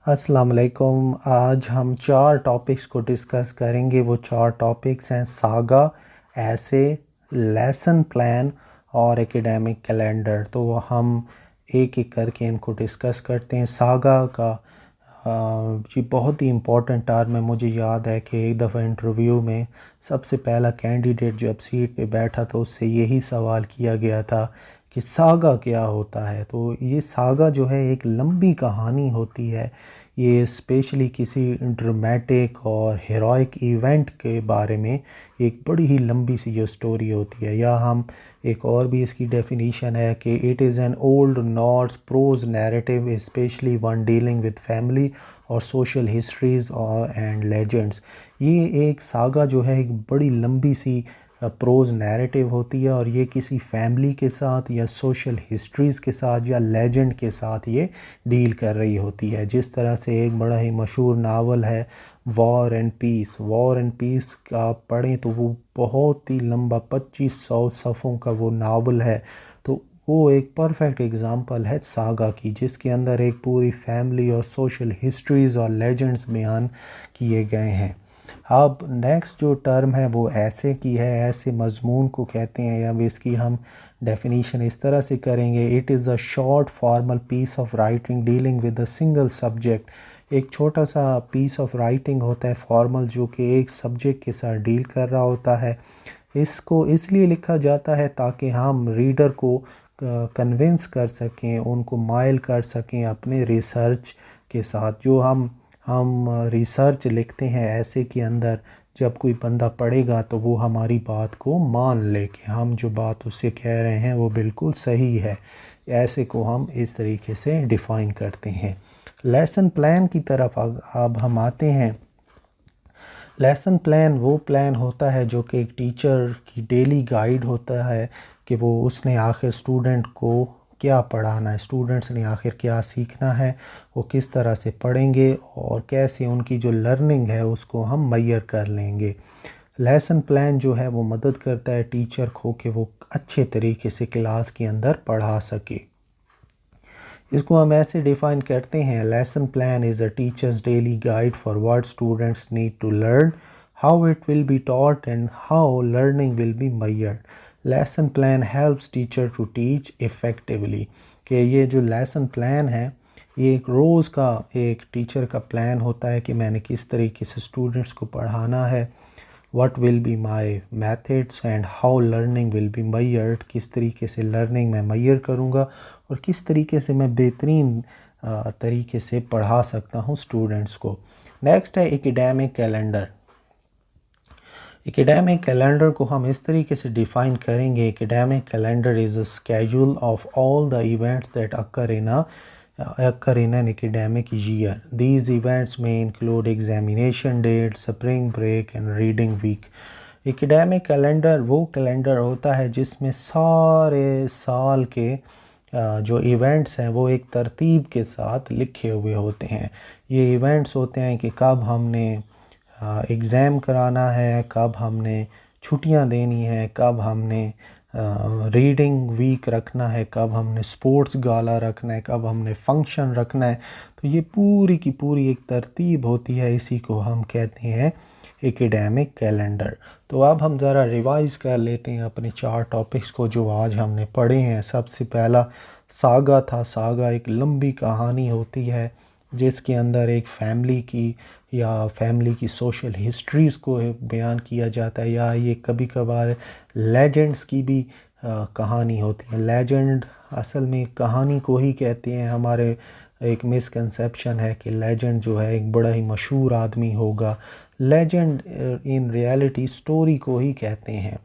अस्सलाम वालेकुम। आज हम चार टॉपिक्स को डिस्कस करेंगे। वो चार टॉपिक्स हैं सागा, ऐसे, लेसन प्लान और एकेडमिक कैलेंडर। तो हम एक एक करके इनको डिस्कस करते हैं। सागा का जी बहुत ही इम्पोर्टेंट टर्म है। मुझे याद है कि एक दफ़ा इंटरव्यू में सबसे पहला कैंडिडेट जब सीट पे बैठा तो उससे यही सवाल किया गया था कि सागा क्या होता है। तो ये सागा जो है एक लंबी कहानी होती है। ये स्पेशली किसी ड्रामेटिक और हीरोइक इवेंट के बारे में एक बड़ी ही लंबी सी जो स्टोरी होती है। या हम एक और भी इसकी डेफिनेशन है कि it is an old Norse prose narrative specially one dealing with family और सोशल हिस्ट्रीज़ और एंड लेजेंड्स। ये एक सागा जो है एक बड़ी लंबी सी प्रोज नैरेटिव होती है और ये किसी फैमिली के साथ या सोशल हिस्ट्रीज़ के साथ या लेजेंड के साथ ये डील कर रही होती है। जिस तरह से एक बड़ा ही मशहूर नावल है War and Peace. War and Peace का आप पढ़ें तो वो बहुत ही लंबा 2500 सफ़ों का वो नावल है। तो वो एक परफेक्ट एग्ज़ाम्पल है सागा की, जिसके अंदर एक पूरी फैमिली और सोशल हिस्ट्रीज़ और लेजेंड्स बयान किए गए हैं। अब नेक्स्ट जो टर्म है वो ऐसे की है। ऐसे मज़मून को कहते हैं, या इसकी हम डेफिनीशन इस तरह से करेंगे, it is a short formal piece of writing dealing with a single subject. एक छोटा सा पीस ऑफ राइटिंग होता है फॉर्मल, जो कि एक सब्जेक्ट के साथ डील कर रहा होता है। इसको इसलिए लिखा जाता है ताकि हम रीडर को कन्विंस कर सकें, उनको माइल कर सकें अपने रिसर्च के साथ। जो हम रिसर्च लिखते हैं ऐसे के अंदर, जब कोई बंदा पढ़ेगा तो वो हमारी बात को मान ले कि हम जो बात उससे कह रहे हैं वो बिल्कुल सही है। ऐसे को हम इस तरीके से डिफ़ाइन करते हैं। लेसन प्लान की तरफ अब हम आते हैं। लेसन प्लान वो प्लान होता है जो कि एक टीचर की डेली गाइड होता है कि वो उसने आखिर स्टूडेंट को क्या पढ़ाना है, स्टूडेंट्स ने आखिर क्या सीखना है, वो किस तरह से पढ़ेंगे और कैसे उनकी जो लर्निंग है उसको हम मैयर कर लेंगे। लेसन प्लान जो है वो मदद करता है टीचर को कि वो अच्छे तरीके से क्लास के अंदर पढ़ा सके। इसको हम ऐसे डिफ़ाइन करते हैं, lesson plan is a teacher's daily guide for what students need to learn, how it will be taught and how learning will be measured. Lesson plan helps teacher to teach effectively. कि ये जो lesson plan है ये एक रोज़ का एक teacher का plan होता है कि मैंने किस तरीके से स्टूडेंट्स को पढ़ाना है, what will be my methods and how learning will be measured। किस तरीके से लर्निंग मैं मैयर करूँगा और किस तरीके से मैं बेहतरीन तरीके से पढ़ा सकता हूँ स्टूडेंट्स को। नेक्स्ट है एकेडमिक कैलेंडर। एकेडमिक कैलेंडर को हम इस तरीके से डिफ़ाइन करेंगे, academic calendar is a schedule of all the events that occur in an academic year. These events may include examination dates, spring break and reading week. Academic calendar वो calendar होता है जिसमें सारे साल के जो इवेंट्स हैं वो एक तरतीब के साथ लिखे हुए होते हैं। ये इवेंट्स होते हैं कि कब हमने एग्ज़ाम कराना है, कब हमने छुट्टियां देनी है, कब हमने रीडिंग वीक रखना है, कब हमने स्पोर्ट्स गाला रखना है, कब हमने फंक्शन रखना है। तो ये पूरी की पूरी एक तरतीब होती है, इसी को हम कहते हैं एकेडमिक कैलेंडर। तो अब हम ज़रा रिवाइज कर लेते हैं अपने चार टॉपिक्स को जो आज हमने पढ़े हैं। सबसे पहला सागा था। सागा एक लंबी कहानी होती है जिसके अंदर एक फैमिली की या फैमिली की सोशल हिस्ट्रीज़ को बयान किया जाता है, या ये कभी कभार लेजेंड्स की भी कहानी होती है। लेजेंड असल में कहानी को ही कहते हैं। हमारे एक मिसकंसेप्शन है कि लेजेंड जो है एक बड़ा ही मशहूर आदमी होगा। लेजेंड इन रियलिटी स्टोरी को ही कहते हैं।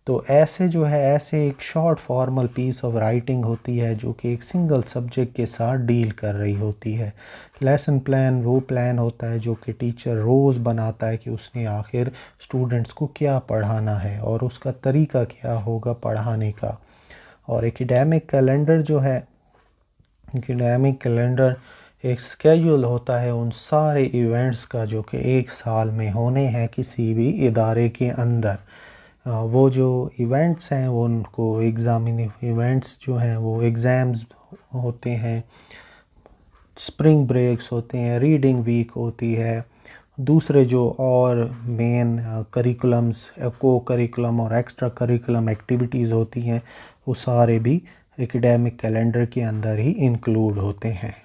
तो ऐसे जो है ऐसे एक short formal piece of writing होती है जो कि एक सिंगल सब्जेक्ट के साथ डील कर रही होती है। लेसन प्लान वो प्लान होता है जो कि टीचर रोज़ बनाता है कि उसने आखिर स्टूडेंट्स को क्या पढ़ाना है और उसका तरीका क्या होगा पढ़ाने का। और एकेडमिक कैलेंडर जो है, एकेडमिक कैलेंडर एक स्केड्यूल होता है उन सारे इवेंट्स का जो कि एक साल में होने हैं किसी भी इदारे के अंदर। वो जो इवेंट्स हैं वो उनको इवेंट्स जो हैं वो एग्ज़ाम्स होते हैं, स्प्रिंग ब्रेक्स होते हैं, रीडिंग वीक होती है, दूसरे जो और मेन करिकुलम्स, को करिकुलम और एक्स्ट्रा करिकुलम एक्टिविटीज़ होती हैं, वो सारे भी एकेडमिक कैलेंडर के अंदर ही इंक्लूड होते हैं।